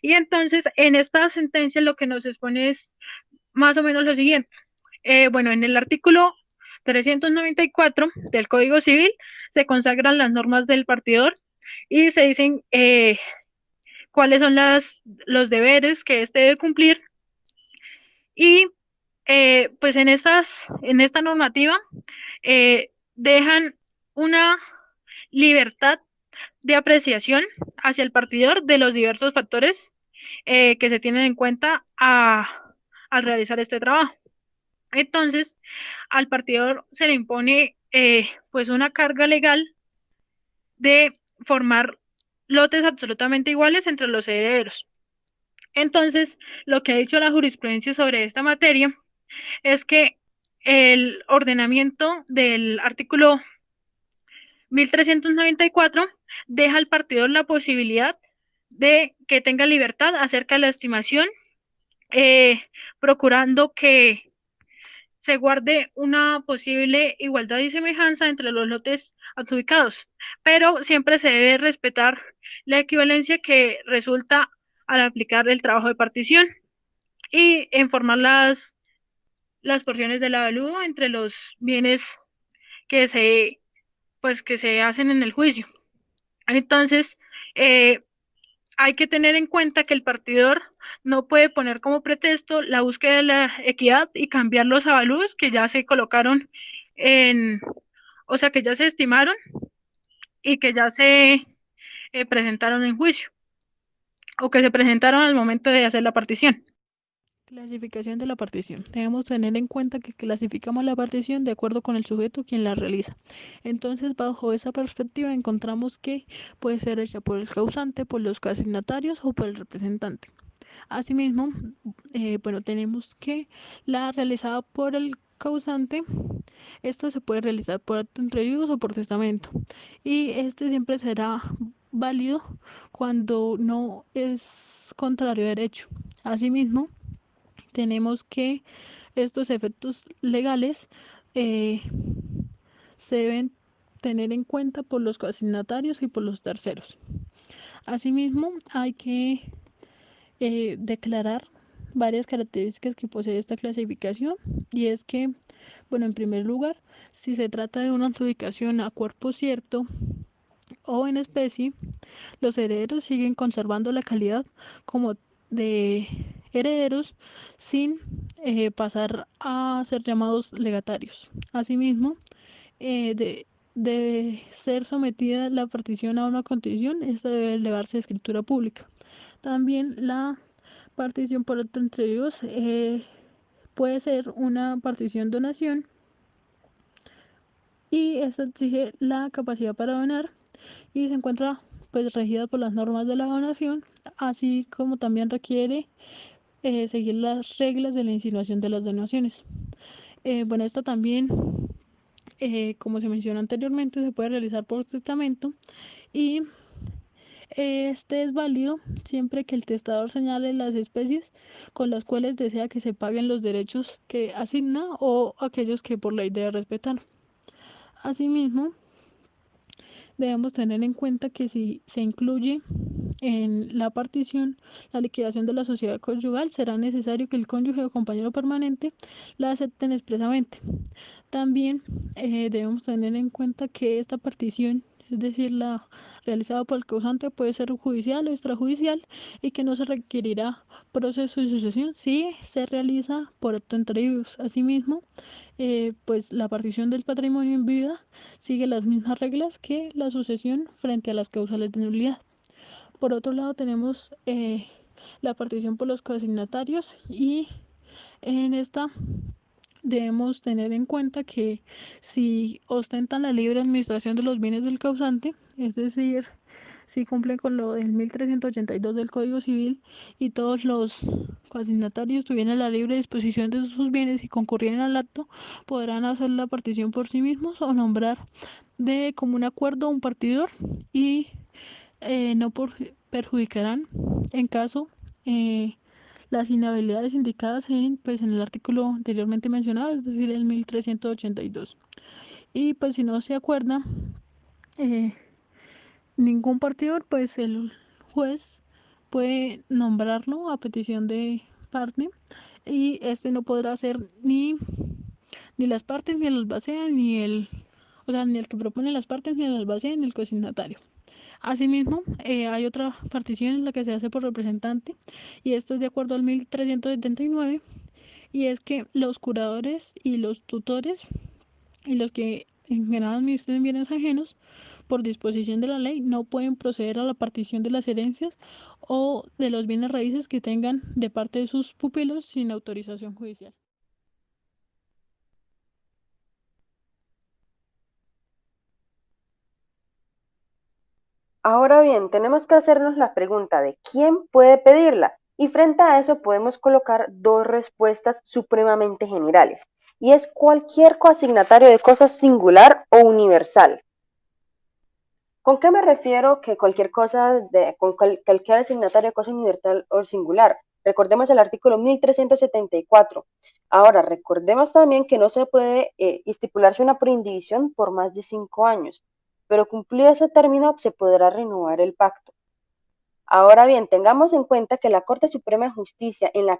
Y entonces en esta sentencia lo que nos expone es más o menos lo siguiente. Bueno, en el artículo 394 del Código Civil se consagran las normas del partidor y se dicen cuáles son los deberes que éste debe cumplir y pues en esta normativa dejan una libertad de apreciación hacia el partidor de los diversos factores que se tienen en cuenta al realizar este trabajo. Entonces, al partidor se le impone pues una carga legal de formar lotes absolutamente iguales entre los herederos. Entonces, lo que ha dicho la jurisprudencia sobre esta materia es que el ordenamiento del artículo 1394 deja al partidor la posibilidad de que tenga libertad acerca de la estimación, eh, procurando que se guarde una posible igualdad y semejanza entre los lotes adjudicados, pero siempre se debe respetar la equivalencia que resulta al aplicar el trabajo de partición y informar las porciones del avalúo entre los bienes que que se hacen en el juicio. Entonces, eh, hay que tener en cuenta que el partidor no puede poner como pretexto la búsqueda de la equidad y cambiar los avalúos que ya se colocaron en, o sea, que ya se estimaron y que ya se presentaron en juicio o que se presentaron al momento de hacer la partición. Clasificación de la partición. Debemos tener en cuenta que clasificamos la partición de acuerdo con el sujeto quien la realiza. Entonces, bajo esa perspectiva, encontramos que puede ser hecha por el causante, por los coasignatarios o por el representante. Asimismo, bueno, tenemos que la realizada por el causante, esta se puede realizar por acto entre vivos o por testamento. Y este siempre será válido cuando no es contrario a derecho. Asimismo, tenemos que estos efectos legales eh, se deben tener en cuenta por los coasignatarios y por los terceros. Asimismo, hay que declarar varias características que posee esta clasificación y es que, bueno, en primer lugar, si se trata de una adjudicación a cuerpo cierto o en especie, los herederos siguen conservando la calidad como de herederos sin pasar a ser llamados legatarios. Asimismo, de ser sometida la partición a una condición, esta debe elevarse a escritura pública. También la partición por acto entre vivos puede ser una partición donación y esta exige la capacidad para donar y se encuentra pues regida por las normas de la donación, así como también requiere seguir las reglas de la insinuación de las donaciones. Bueno, esta también, como se mencionó anteriormente, se puede realizar por testamento y este es válido siempre que el testador señale las especies con las cuales desea que se paguen los derechos que asigna o aquellos que por ley debe respetar. Asimismo, debemos tener en cuenta que si se incluye en la partición la liquidación de la sociedad conyugal, será necesario que el cónyuge o compañero permanente la acepten expresamente. También debemos tener en cuenta que esta partición, es decir, la realizada por el causante, puede ser judicial o extrajudicial y que no se requerirá proceso de sucesión si se realiza por acto entre vivos. Asimismo, pues la partición del patrimonio en vida sigue las mismas reglas que la sucesión frente a las causales de nulidad. Por otro lado, tenemos la partición por los coasignatarios y en esta debemos tener en cuenta que si ostentan la libre administración de los bienes del causante, es decir, si cumplen con lo del 1382 del Código Civil y todos los coasignatarios tuvieran la libre disposición de sus bienes y concurrieran al acto, podrán hacer la partición por sí mismos o nombrar de común acuerdo a un partidor y no perjudicarán en caso las inhabilidades indicadas pues, en el artículo anteriormente mencionado, es decir, el 1382. Y pues si no se acuerda eh, ningún partidor, pues el juez puede nombrarlo a petición de parte y este no podrá ser ni las partes, ni el albacea, ni el que propone las partes, ni el albacea, ni el consignatario. Asimismo, hay otra partición en la que se hace por representante y esto es de acuerdo al 1379 y es que los curadores y los tutores y los que en general administren bienes ajenos por disposición de la ley no pueden proceder a la partición de las herencias o de los bienes raíces que tengan de parte de sus pupilos sin autorización judicial. Ahora bien, tenemos que hacernos la pregunta de quién puede pedirla y frente a eso podemos colocar dos respuestas supremamente generales y es cualquier coasignatario de cosa singular o universal. ¿Con qué me refiero que cualquier cosa, con cualquier asignatario de cosa universal o singular? Recordemos el artículo 1374. Ahora, recordemos también que no se puede estipularse una proindivisión por más de 5 años, pero cumplido ese término se podrá renovar el pacto. Ahora bien, tengamos en cuenta que la Corte Suprema de Justicia en la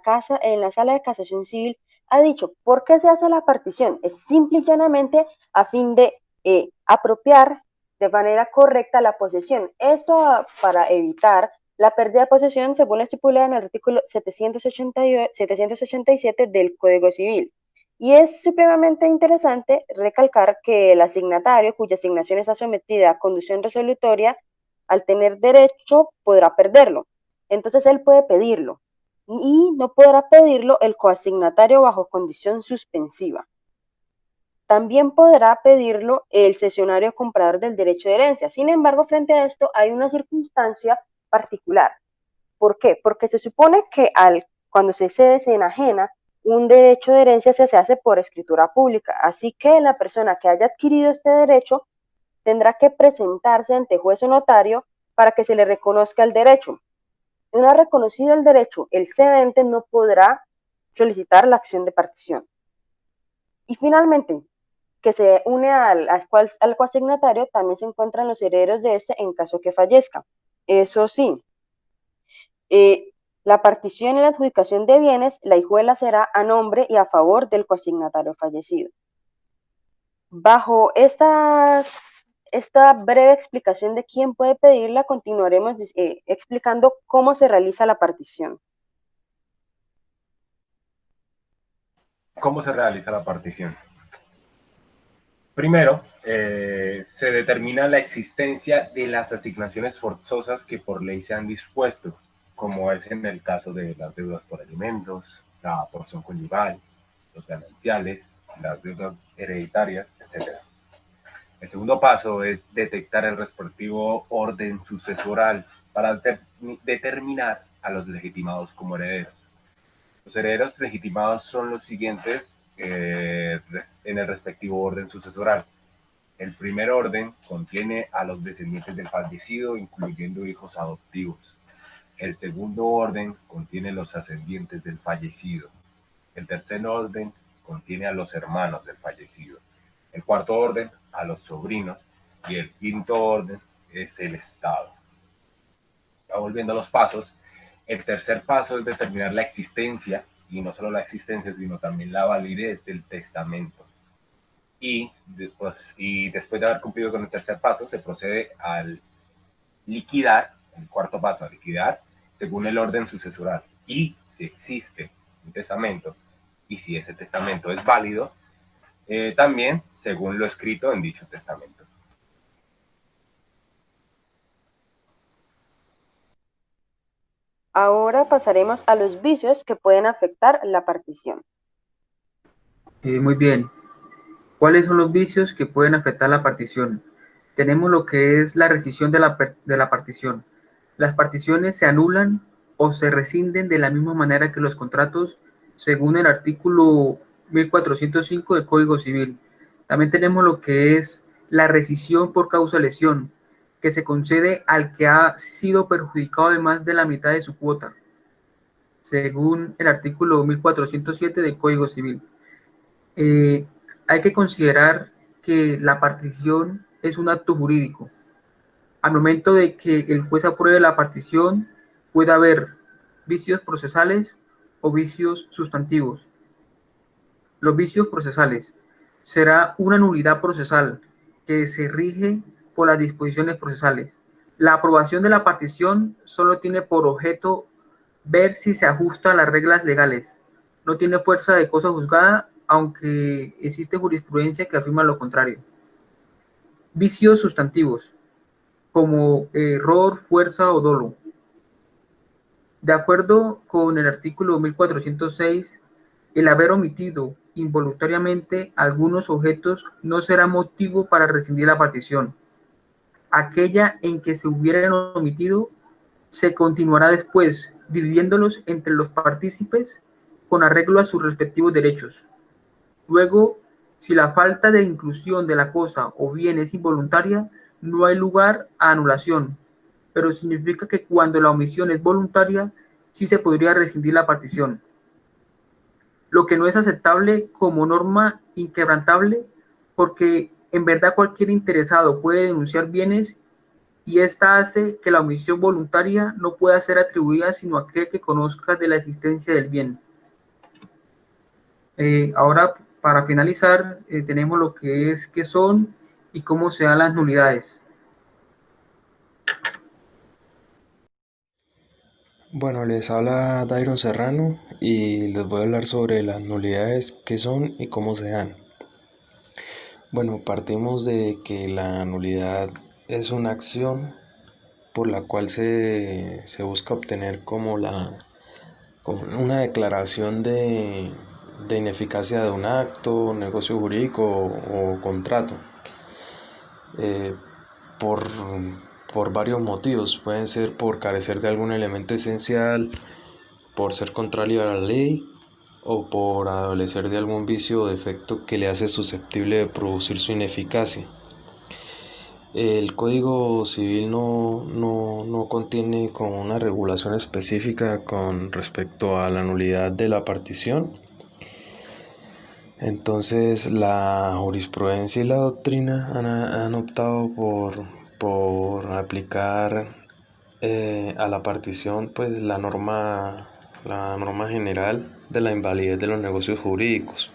Sala de Casación Civil ha dicho, ¿por qué se hace la partición? Es simple y llanamente a fin de apropiar de manera correcta la posesión. Esto para evitar la pérdida de posesión según lo estipulado en el artículo 787 del Código Civil. Y es supremamente interesante recalcar que el asignatario cuya asignación está sometida a conducción resolutoria al tener derecho podrá perderlo. Entonces él puede pedirlo y no podrá pedirlo el coasignatario bajo condición suspensiva. También podrá pedirlo el cesionario comprador del derecho de herencia. Sin embargo, frente a esto hay una circunstancia particular. ¿Por qué? Porque se supone que cuando se enajena un derecho de herencia se hace por escritura pública. Así que la persona que haya adquirido este derecho tendrá que presentarse ante juez o notario para que se le reconozca el derecho. Una vez reconocido el derecho, el cedente no podrá solicitar la acción de partición. Y finalmente, que se une al coasignatario, también se encuentran los herederos de este en caso que fallezca. Eso sí, la partición y la adjudicación de bienes, la hijuela será a nombre y a favor del coasignatario fallecido. Bajo esta breve explicación de quién puede pedirla, continuaremos explicando cómo se realiza la partición. ¿Cómo se realiza la partición? Primero, se determina la existencia de las asignaciones forzosas que por ley se han dispuesto, como es en el caso de las deudas por alimentos, la porción conyugal, los gananciales, las deudas hereditarias, etc. El segundo paso es detectar el respectivo orden sucesoral para determinar a los legitimados como herederos. Los herederos legitimados son los siguientes en el respectivo orden sucesoral. El primer orden contiene a los descendientes del fallecido, incluyendo hijos adoptivos. El segundo orden contiene los ascendientes del fallecido. El tercer orden contiene a los hermanos del fallecido. El cuarto orden a los sobrinos y el quinto orden es el Estado. Ya volviendo a los pasos, el tercer paso es determinar la existencia, y no solo la existencia, sino también la validez del testamento. Y después de haber cumplido con el tercer paso, se procede al liquidar, el cuarto paso, a liquidar, según el orden sucesoral. Y si existe un testamento, y si ese testamento es válido, también según lo escrito en dicho testamento. Ahora pasaremos a los vicios que pueden afectar la partición. Muy bien. ¿Cuáles son los vicios que pueden afectar la partición? Tenemos lo que es la rescisión de la partición. Las particiones se anulan o se rescinden de la misma manera que los contratos, según el artículo 1405 del Código Civil. También tenemos lo que es la rescisión por causa de lesión, que se concede al que ha sido perjudicado de más de la mitad de su cuota, según el artículo 1407 del Código Civil. Hay que considerar que la partición es un acto jurídico. Al momento de que el juez apruebe la partición, Puede haber vicios procesales o vicios sustantivos. Los vicios procesales será una nulidad procesal que se rige por las disposiciones procesales. La aprobación de la partición solo tiene por objeto ver si se ajusta a las reglas legales. No tiene fuerza de cosa juzgada, aunque existe jurisprudencia que afirma lo contrario. Vicios sustantivos, como error, fuerza o dolo. De acuerdo con el artículo 1406, el haber omitido involuntariamente algunos objetos no será motivo para rescindir la partición. Aquella en que se hubieran omitido se continuará después, dividiéndolos entre los partícipes con arreglo a sus respectivos derechos. Luego, si la falta de inclusión de la cosa o bien es involuntaria, no hay lugar a anulación, pero significa que cuando la omisión es voluntaria, sí se podría rescindir la partición. Lo que no es aceptable como norma inquebrantable, porque en verdad cualquier interesado puede denunciar bienes y esta hace que la omisión voluntaria no pueda ser atribuida sino a aquel que conozca de la existencia del bien. Ahora, para finalizar, tenemos lo que es, qué son y cómo se dan las nulidades. Bueno, les habla Dairon Serrano y les voy a hablar sobre las nulidades, qué son y cómo se dan. Bueno, partimos de que la nulidad es una acción por la cual se busca obtener como una declaración de ineficacia de un acto, negocio jurídico o contrato. Por varios motivos, pueden ser por carecer de algún elemento esencial, por ser contrario a la ley o por adolecer de algún vicio o defecto que le hace susceptible de producir su ineficacia. El Código Civil no contiene como una regulación específica con respecto a la nulidad de la partición. Entonces la jurisprudencia y la doctrina han optado por aplicar a la partición pues la norma general de la invalidez de los negocios jurídicos.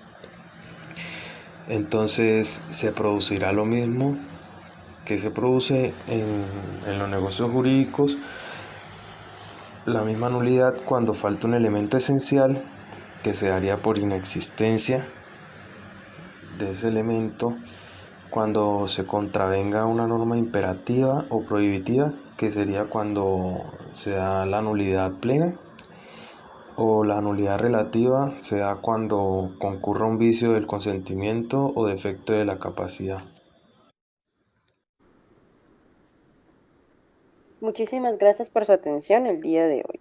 Entonces se producirá lo mismo que se produce en los negocios jurídicos, la misma nulidad cuando falta un elemento esencial, que se daría por inexistencia de ese elemento, cuando se contravenga una norma imperativa o prohibitiva, que sería cuando se da la nulidad plena, o la nulidad relativa se da cuando concurra un vicio del consentimiento o defecto de la capacidad. Muchísimas gracias por su atención el día de hoy.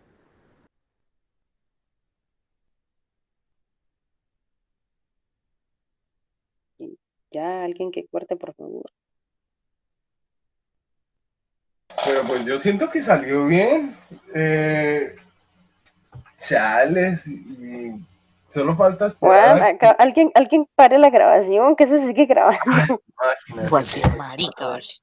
Ya alguien que corte, por favor. Pero pues yo siento que salió bien. Chales, y solo falta esperar. Juan, alguien pare la grabación, que eso se sigue grabando. Imagínate. Igual sea marica, parce.